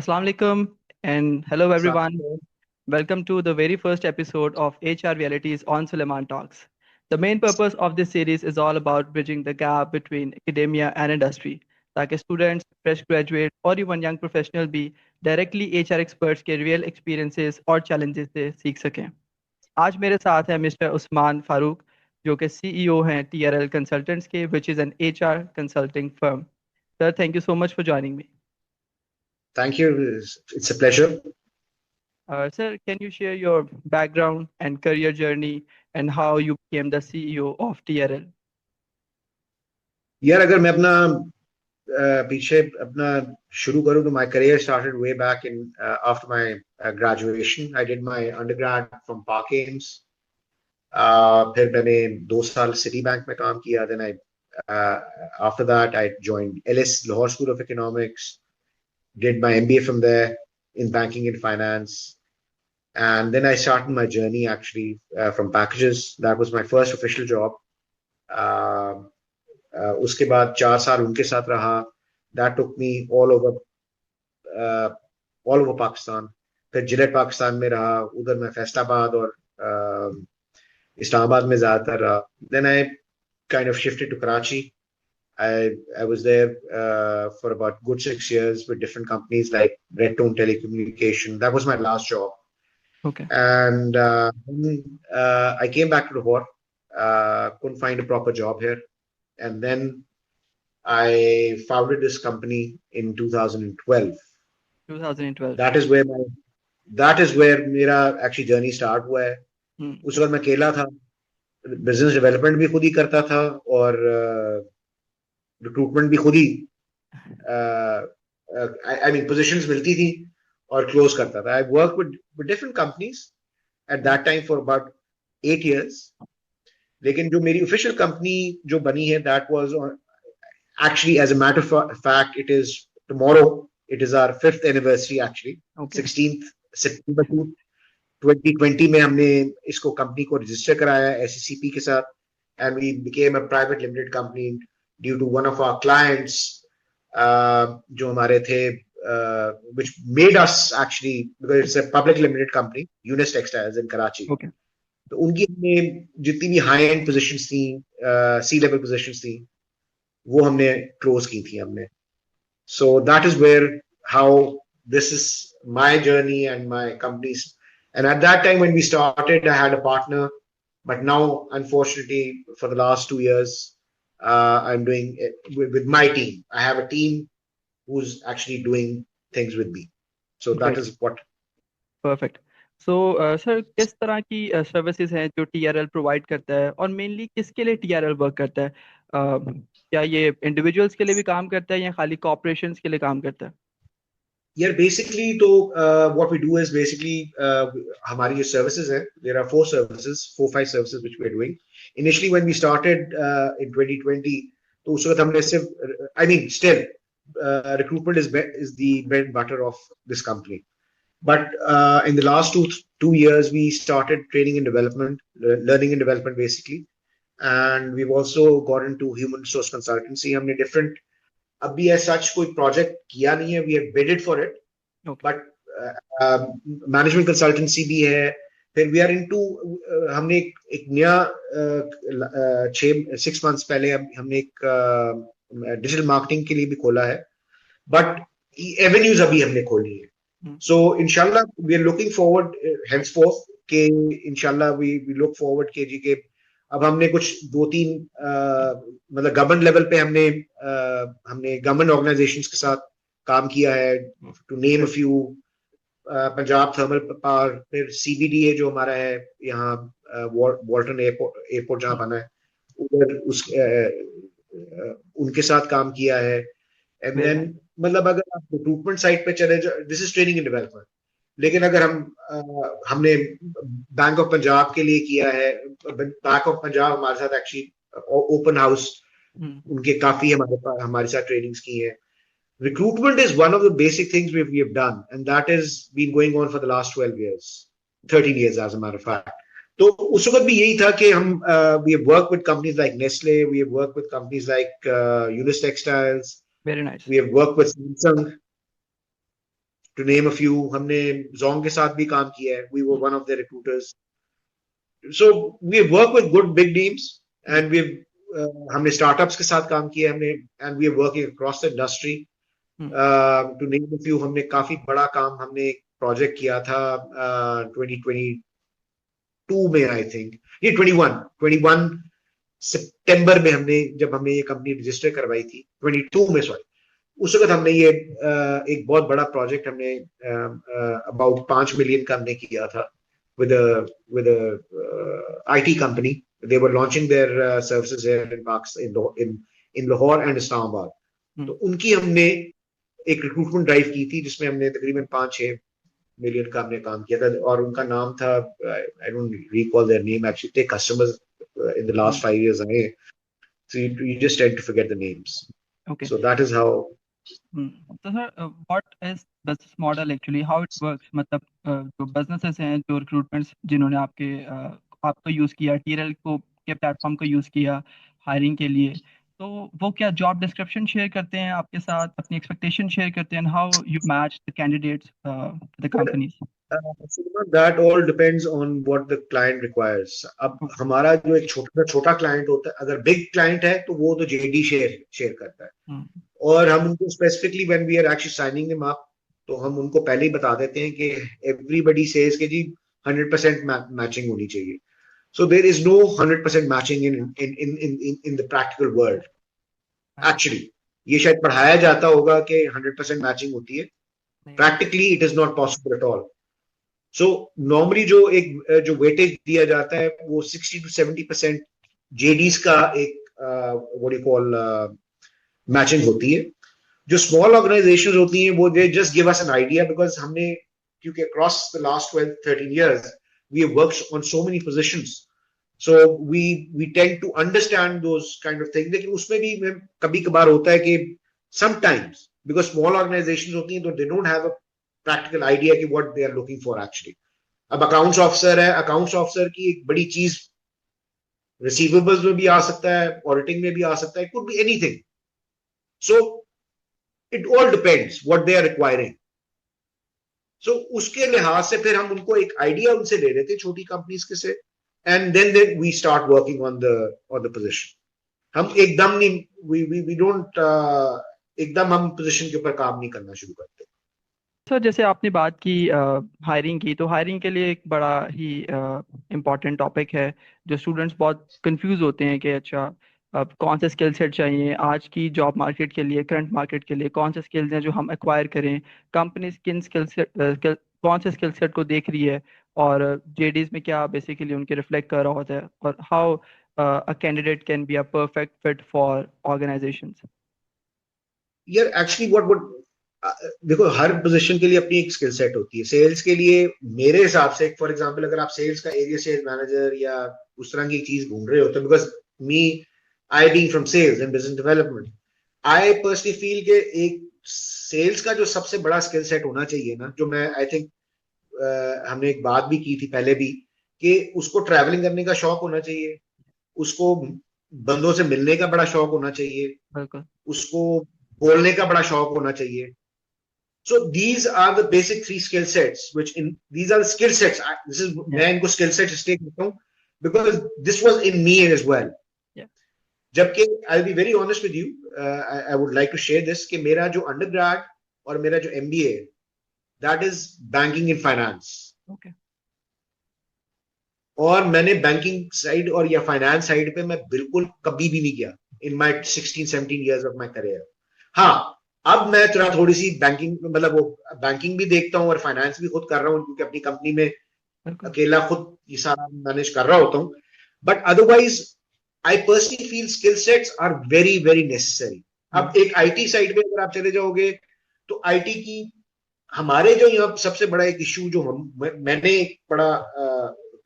Assalamu alaikum and hello everyone. So, Welcome to the very first episode of HR Realities on Suleiman Talks. The main purpose of this series is all about bridging the gap between academia and industry, ताकि students, fresh graduates और even young professional भी directly HR experts के real experiences और challenges से सीख सकें. आज मेरे साथ है मिस्टर उस्मान फारूक जो कि CEO हैं TRL Consultants के which is an HR consulting firm. Sir, thank you so much for joining me. thank you. It's a pleasure. Sir, can you share your background and career journey and how you became the CEO of TRL? यार अगर मैं अपना पीछे अपना शुरू करूं तो my career started way back in after my graduation. I did my undergrad from Park Ames. फिर मैंने 2 साल सिटी बैंक में काम किया. Then after that I joined LS Lahore School of Economics. Did my MBA from there in banking and finance. And then I started my journey actually from packages. That was my first official job. उसके बाद 4 साल उनके साथ रहा. That took me all over Pakistan. फिर Gillette Pakistan में रहा. उधर मैं फैसलाबाद और इस्लामाबाद में ज्यादातर रहा. Then I kind of shifted to Karachi. I was there for about good 6 years with different companies like Redtone Telecommunication. That was my last job. Okay. And I came back to Lahore. Couldn't find a proper job here. And then I founded this company in 2012. 2012. That is where मेरा actually journey start हुआ है. उस वक्त मैं अकेला था. Business development भी खुद ही करता था और रिक्रूटमेंट भी खुद ही I mean positions मिलती थी और क्लोज करता था. I worked with different companies at that time for about 8 years. लेकिन जो मेरी official company जो बनी है that was actually as a matter of fact it is tomorrow. It is our 5th anniversary actually. Okay. 16th September 2020 में हमने इसको company को रजिस्टर कराया SECP के साथ. And we became a private limited company due to one of our clients जो हमारे थे which made us actually, because it's a public limited company, Unis Textiles in Karachi. Okay. तो उनकी हमने जितनी भी हाई एंड पोजीशंस थी, सी level positions थी, वो हमने क्लोज की थी हमने. So that is where how this is my journey and my company's. And at that time when we started, I had a partner, but now unfortunately for the last 2 years I'm doing it with my team. I have a team who's actually doing things with me. So that Great. is what. Perfect. So, sir किस तरह की services हैं जो TRL provide करता है और mainly किसके लिए TRL वर्क करता है? क्या ये इंडिविजुअल्स के लिए भी काम करता है या खाली कॉर्पोरेशंस के लिए काम करता है? Yeah, basically, तो what we do is basically हमारी जो services हैं, there are 4 services, 4-5 services which we are doing. Initially, when we started in 2020, तो उस वक्त हमने सिर्फ, I mean, still, recruitment is the bread and butter of this company. But in the last two years, we started training and development, learning and development basically, and we've also got into human resource consultancy. हमने different अभी as such कोई project किया नहीं है. We have bidded for it, Okay. but management consultancy भी है. फिर we are into हमने एक नया 6 months पहले हमने एक digital marketing के लिए भी खोला है, but avenues अभी हमने खोली है. So inshallah we are looking forward henceforth के inshallah we look forward के जी के अब हमने कुछ 2-3 मतलब गवर्नमेंट लेवल पे हमने गवर्नमेंट ऑर्गेनाइजेशंस के साथ काम किया है. To name a few, Punjab thermal power, फिर CBDA जो हमारा है यहाँ वॉल्टन एयरपोर्ट जहाँ बना है उधर उनके साथ काम किया है. एंड देन मतलब अगर आप रिक्रूटमेंट साइड पे चले जाओ, this is training and development. लेकिन अगर हमने बैंक ऑफ पंजाब के लिए किया है. बैंक ऑफ पंजाब हमारे साथ एक्चुअली ओपन हाउस उनके काफी हमारे साथ ट्रेनिंग्स की है. Recruitment is one of the basic things we have done, and that has been going on for the last 12 years, 13 years as a matter of fact. तो उस वक्त भी यही था कि हम we have worked with companies like Nestle, we have worked with companies like Unis Textiles. Very nice. We have worked with Samsung to name a few. हमने जोंग के साथ भी काम किया है. We were one of the recruiters. So we work with good big names and we हमने startups के साथ काम किया. हमने and we are working across the industry. To name a few, हमने काफी बड़ा काम, हमने एक प्रोजेक्ट किया था 2022 में, आई थिंक ये 21 सितंबर में, जब हमने ये कंपनी रजिस्टर करवाई थी 22 में, सॉरी, उस वक्त हमने ये एक बहुत बड़ा प्रोजेक्ट हमने अबाउट 5 मिलियन का हमने किया था with a IT company. They were launching their services here in Pakistan, in Lahore and Islamabad. तो उनकी हमने एक रिक्रूटमेंट ड्राइव की थी जिसमें हमने तकरीबन 5-6 मिलियन का हमने काम किया था. और उनका नाम था, I don't recall their name actually. थे customers in the last 5 years आए, so you just tend to forget the names. Okay. So that is how. तो sir what is business model actually, how it works, मतलब जो businesses हैं, जो recruitments जिन्होंने आपको use किया, टीएलएल को के प्लेटफॉर्म को यूज़ किया हायरिंग के लिए, तो वो क्या जॉब डिस्क्रिप्शन शेयर करते हैं आपके साथ, अपनी एक्सपेक्टेशन शेयर करते हैं, how you match the candidates the companies? That all depends on what the client requires. अब हमारा जो एक छोटा क्लाइंट होता है, अगर बिग क्लाइंट है तो वो तो जेडी शेयर करता है. और हम उनको specifically when we are actually signing them up, तो हम उनको पहले ही बता देते हैं कि एवरीबडी सेज के जी 100% मैचिंग होनी चाहिए. So there is no 100% matching in the practical world. Actually ये शायद पढ़ाया जाता होगा कि 100% मैचिंग होती है. Practically it is not possible at all. So normally जो वेटेज दिया जाता है वो 60 to 70% जेडीज का एक व्हाट यू कॉल मैचिंग होती है. जो स्मॉल ऑर्गेनाइजेशंस होती हैं वो they just give us an idea, because हमने, क्योंकि across the last 12-13 years we have worked on so many positions, so we tend to understand those kind of things. लेकिन उसमें भी कभी कभार होता है कि sometimes because small organizations होती हैं तो they don't have a practical idea कि what they are looking for actually. अब अकाउंट्स ऑफिसर है, अकाउंट्स ऑफिसर की एक बड़ी चीज रिसीवेबल्स में भी आ सकता है, ऑडिटिंग में भी आ सकता है, it could be anything. So it all depends what they are requiring. So उसके लिहाज से फिर हम उनको एक आइडिया उनसे ले लेते हैं, छोटी कंपनीज के से, and then we start working on the position. हम एकदम नहीं, we don't एकदम हम पोजीशन के ऊपर काम नहीं करना शुरू करते. सर जैसे आपने बात की हायरिंग की, तो हायरिंग के लिए एक बड़ा ही इम्पोर्टेंट टॉपिक है जो स्टूडेंट्स बहुत कंफ्यूज होते हैं कि अच्छा अब कौन से स्किल सेट चाहिए आज की जॉब मार्केट के लिए, करंट मार्केट के लिए, कौन से स्किल्स हैं जो हम एक्वायर करें, कंपनीज किन स्किल सेट कौन से स्किल सेट को देख रही है, और जेडीज में क्या बेसिकली उनके रिफ्लेक्ट कर रहा होता है, और how a candidate can be a perfect fit for organisations. यार एक्चुअली व्हाट देखो, हर पोजीशन के लिए अपनी एक स्किल सेट होती है. सेल्स के लिए मेरे हिसाब से, फॉर एग्जांपल, अगर आप सेल्स का एरिया सेल्स मैनेजर या उस तरह की चीज ढूंढ रहे हो, तो because me I being from sales and business development, I personally feel के एक सेल्स का जो सबसे बड़ा स्किल सेट होना चाहिए ना, जो मैं आई थिंक हमने एक बात भी की थी पहले भी, कि उसको ट्रैवलिंग करने का शौक होना चाहिए, उसको बंदों से मिलने का बड़ा शौक होना चाहिए, उसको बोलने का बड़ा शौक होना चाहिए. So these are the basic 3 skill sets, these are the skill sets. मैं इनको skill sets इसलिए कहता हूँ because this was in me as well. जबकि I'll be very honest with you, I would like to share this, कि मेरा जो undergrad और मेरा जो MBA, that is banking and finance. Okay. और मैंने बैंकिंग साइड और या फाइनेंस साइड पे मैं बिल्कुल कभी भी नहीं गया in my 16-17 years of my career. हाँ, अब मैं थोड़ी सी बैंकिंग, मतलब वो बैंकिंग भी देखता हूँ और फाइनेंस भी खुद कर रहा हूँ, क्योंकि अपनी कंपनी में अकेला खुद ये सारा मैनेज कर रहा होता हूँ. But otherwise I personally feel skill sets are very very necessary. अब एक आईटी साइड पे अगर आप चले जाओगे तो आईटी की हमारे जो यहाँ सबसे बड़ा एक इशू जो मैंने एक बड़ा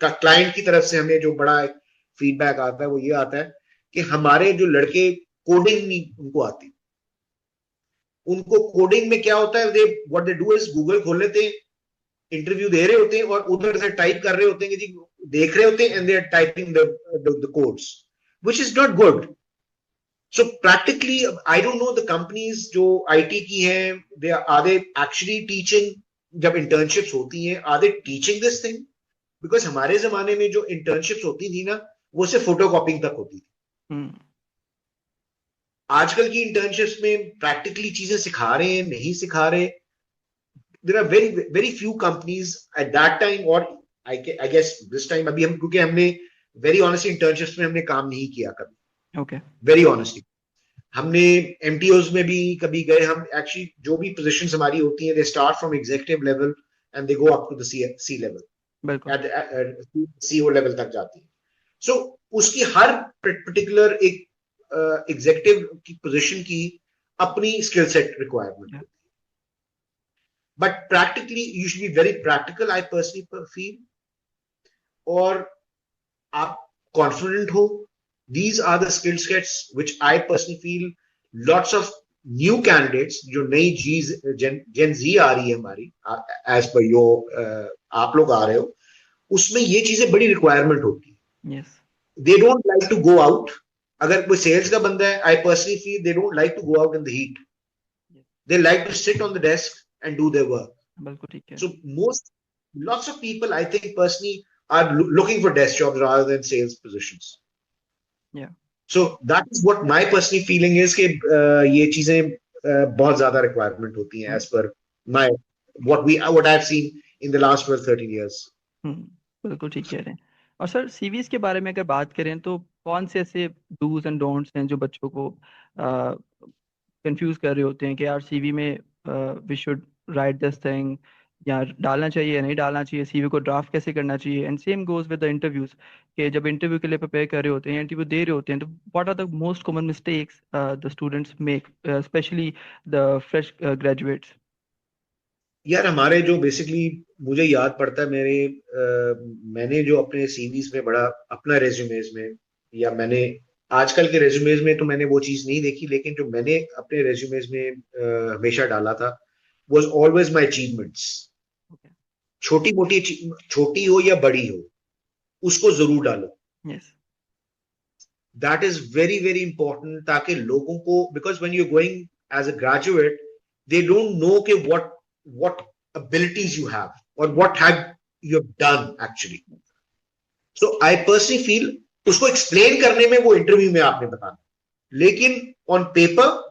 क्लाइंट की तरफ से हमें जो बड़ा फीडबैक आता है वो ये आता है कि हमारे जो लड़के कोडिंग नहीं उनको आती. उनको कोडिंग में क्या होता है, what they do is Google खोल लेते हैं, इंटरव्यू दे रहे होते हैं और उधर से टाइप कर रहे होते हैं कि जी देख रहे होते हैं and they are typing the codes, which is not good. So practically I don't know the companies जो आईटी की हैं, दे एक्चुअली टीचिंग जब इंटर्नशिप्स होती हैं, are they teaching this thing? Because हमारे जमाने में जो इंटर्नशिप्स होती थी ना, वो सिर्फ फोटो कॉपिंग तक होती थी। हम्म, आजकल की इंटर्नशिप्स में प्रैक्टिकली चीजें सिखा रहे हैं, नहीं सिखा रहे। There are very very few companies at that time, और आई गेस दिस टाइम, अभी हम, क्योंकि हमने वेरी ऑनेस्टली इंटर्नशिप्स में हमने काम नहीं किया कभी, ओके, वेरी ऑनेस्टली। हमने एमटीओज में भी कभी गए, हम एक्चुअली जो भी पोजीशंस हमारी होती हैं, they start from executive level and they go up to the C level, बिल्कुल, सीईओ लेवल तक जाती है। सो उसकी हर पर्टिकुलर एक एग्जीक्यूटिव की पोजीशन की अपनी स्किल सेट रिक्वायरमेंट या, होती है, but practically you should be very practical, I personally feel, और आप कॉन्फिडेंट हो। These are the skill sets which I personally feel lots of new candidates, जो नई जेन जी आ रही है हमारी, एज पर योर आप लोग आ रहे हो, उसमें ये चीजें बड़ी रिक्वायरमेंट होती है। Yes, they don't like to go out. अगर कोई सेल्स का बंदा है, I personally feel they don't like to go out in the heat, they like to sit on the desk and do their work. बिल्कुल ठीक है, So most lots of people, I think personally, are looking for desk jobs rather than sales positions. या, So that is what my personal feeling is कि ये चीजें बहुत ज्यादा requirement होती हैं as per my what I've seen in the last 12-13 years. बिल्कुल ठीक कह रहे हैं। और सर सीवीज के बारे में अगर बात करें तो कौन से ऐसे डूज एंड डोंट्स हैं जो बच्चों को कंफ्यूज कर रहे होते हैं कि यार सीवी में we should write this thing, या डालना चाहिए या नहीं डालना चाहिए, सीवी को ड्राफ्ट कैसे करना चाहिए। And same goes with the interviews, कि जब इंटरव्यू के लिए प्रिपेयर कर रहे होते हैं, इंटरव्यू दे रहे होते हैं, तो what are the most common mistakes the students make, specially the fresh graduates. यार हमारे जो बेसिकली मुझे याद पड़ता है, मैंने जो अपने सीवीज में बड़ा अपना रेज्यूमेज में, या मैंने आजकल के रेज्यूमेज में तो मैंने वो चीज नहीं देखी, लेकिन जो मैंने अपने रेज्यूमेज में हमेशा डाला था, was always my achievements. Okay, छोटी मोटी, छोटी हो या बड़ी हो, उसको जरूर डालो। Yes, that is very very important, ताकि लोगों को, because when you going as a graduate, they don't know कि what abilities you have or what have you done actually. So I personally feel उसको एक्सप्लेन करने में वो interview में आपने बताना, लेकिन ऑन पेपर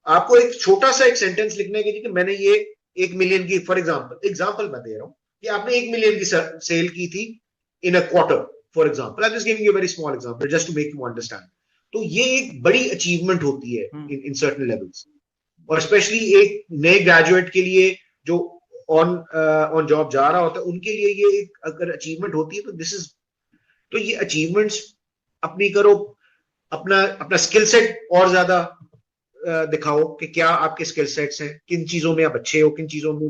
आपको एक छोटा सा एक सेंटेंस लिखने के लिए कि मैंने ये 1 मिलियन की, फॉर एग्जाम्पल मैं दे रहा हूं कि आपने 1 मिलियन की सेल की थी in a quarter, for example, I am just giving you very small example just to make you understand. तो ये एक बड़ी अचीवमेंट होती है इन सर्टन लेवल्स, और स्पेशली एक नए ग्रेजुएट के लिए जो ऑन जॉब जा रहा होता है, उनके लिए ये एक अगर अचीवमेंट होती है, तो दिस इज, तो ये अचीवमेंट्स अपनी करो, अपना अपना स्किल सेट और ज्यादा दिखाओ कि क्या आपके स्किल सेट्स हैं, किन चीजों में आप अच्छे हो, किन चीजों में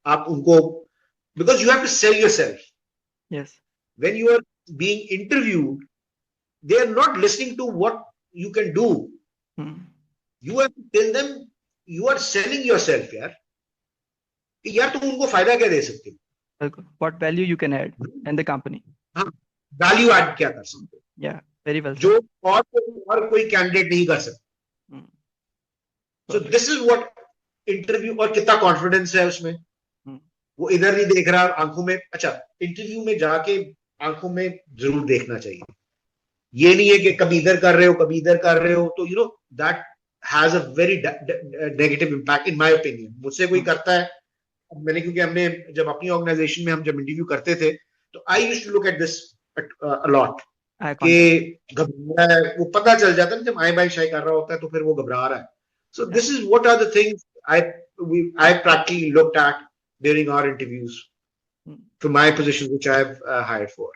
आप उनको, because you have to sell yourself yes, when you are being interviewed, they are not listening to what you can do, you have to tell them you are selling yourself यार, कि यार तुम उनको फायदा क्या दे सकते हो, what value you can add in the company. हाँ, वैल्यू ऐड क्या कर सकते हो, Yeah, very well जो said. और कोई कैंडिडेट नहीं कर सकता। सो दिस इज व्हाट इंटरव्यू, और कितना कॉन्फिडेंस है उसमें, वो इधर नहीं देख रहा आंखों में। अच्छा, इंटरव्यू में जाके आंखों में जरूर देखना चाहिए, ये नहीं है कि कभी इधर कर रहे हो कभी इधर कर रहे हो, तो you know that has a very negative impact in my opinion. मुझसे कोई करता है, मैंने, क्योंकि हमने जब अपनी ऑर्गेनाइजेशन में हम जब इंटरव्यू करते थे, तो I used to look at this a lot, Eye कि contact. घबरा है, वो पता चल जाता है ना, जब आई बाई शाई कर रहा होता है तो फिर वो घबरा रहा है। So this is what are the things I practically looked at during our interviews for my position which I have hired for.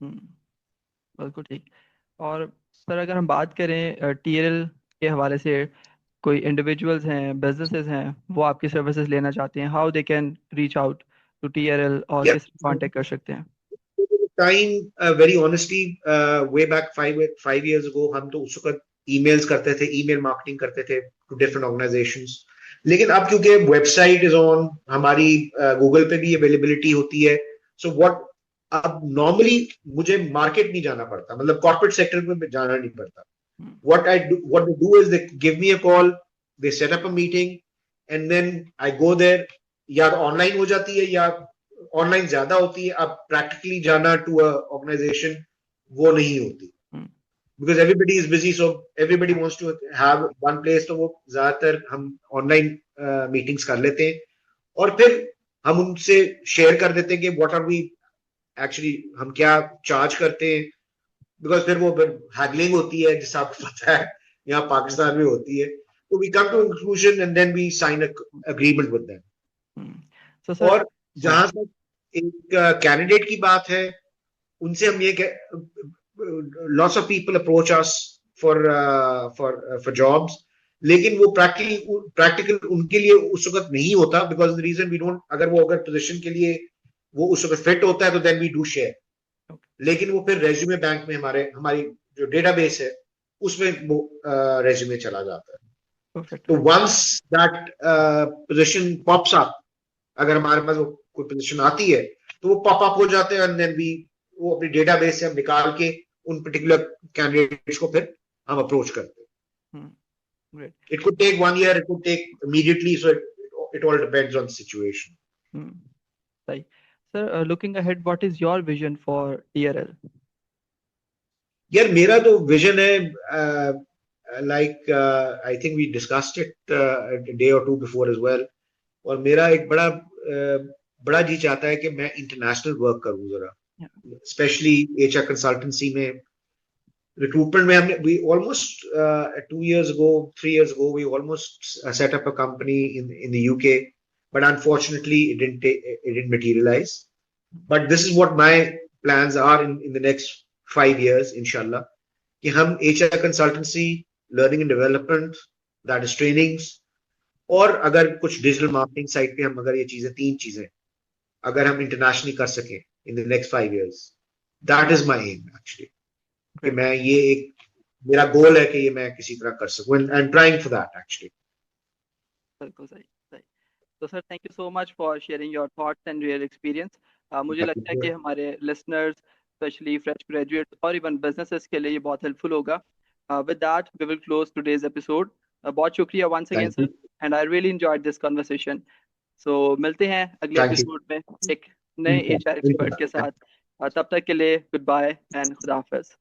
बिल्कुल ठीक। और सर अगर हम बात करें टीएलएल के हवाले से, कोई इंडिविजुअल्स हैं, बिजनेसेस हैं, वो आपकी सर्विसेज लेना चाहते हैं, how they can reach out to TLL और किस कांटेक्ट कर सकते हैं? Time, very honestly, way back 5 years ago, हम तो उस वक्त ईमेल्स करते थे, ईमेल मार्केटिंग करते थे टू डिफरेंट ऑर्गेनाइजेशंस, लेकिन अब क्योंकि वेबसाइट इज ऑन, हमारी गूगल पे भी अवेलेबिलिटी होती है, सो व्हाट, अब नॉर्मली मुझे मार्केट नहीं जाना पड़ता, मतलब कॉर्पोरेट सेक्टर में जाना नहीं पड़ता। what they do is they give me a call, they set up a meeting, and then I go there, या ऑनलाइन हो जाती है या ऑनलाइन ज्यादा होती है. अब प्रैक्टिकली जाना टू अ ऑर्गेनाइजेशन वो नहीं होती, because everybody is busy. So everybody wants to have one place. तो वो ज्यादातर हम ऑनलाइन मीटिंग्स कर लेते हैं और फिर हम उनसे शेयर कर देते हैं कि व्हाट आर वी एक्चुअली, हम क्या चार्ज करते हैं. बिकॉज फिर वो हैगलिंग होती है, जिससे आपको पता है यहाँ पाकिस्तान में होती है. तो we come to conclusion and then we sign agreement with them. So, sir, और जहां तक एक कैंडिडेट की बात है, उनसे हम ये lots of people approach us for jobs, लेकिन वो प्रैक्टिकल उनके लिए उस वक्त नहीं होता. Because the reason we don't, अगर पोजीशन के लिए वो उस वक्त फिट होता है तो देन वी डू शेयर. लेकिन वो फिर रेज्यूमे बैंक में हमारी जो डेटाबेस है उसमें वो रेज्यूमे चला जाता है. perfect. तो once that position pops up, अगर हमारे पास वो कोई पोजीशन आती है तो वो पॉप अप हो जाते हैं एंड देन वी वो अपनी डेटाबेस से हम निकाल के उन पर्टिकुलर कैंडिडेट्स को फिर हम अप्रोच करते हैं. Great. It could take 1 year, it could take immediately, so it all depends on the situation. Right. Sir, looking ahead, what is your vision for TRL? यार मेरा तो विजन है, like I think we discussed it a day or two before as well. और मेरा एक बड़ा जी चाहता है कि मैं इंटरनेशनल वर्क करूं जरा, स्पेशली एचआर कंसल्टेंसी में. रिक्रूटमेंट में हमने we almost 2 years ago, 3 years ago, we almost set up a company in the UK, but unfortunately it didn't materialize. But this is what my plans are in the next 5 years, inshallah, कि हम HR consultancy, learning and development, that is trainings, और अगर कुछ digital marketing side पे हम अगर ये तीन चीजें अगर हम इंटरनेशनली कर सकें in the next 5 years, that is my am actually. कि मैं ये एक मेरा गोल है कि ये मैं किसी तरह कर सकूं. I am trying for that actually. बिल्कुल सही. तो sir, thank you so much for sharing your thoughts and real experience. मुझे लगता है कि हमारे लिसनर्स, स्पेशली फ्रेश ग्रेजुएट्स और इवन बिजनेसेस के लिए ये बहुत हेल्पफुल होगा. With that we will close today's episode. बहुत शुक्रिया once again sir, and I really enjoyed this conversation. So मिलते हैं अगले एपिसोड में एक नए HR एक्सपर्ट के साथ. तब तक के लिए गुड बाय एंड खुदा हाफिज.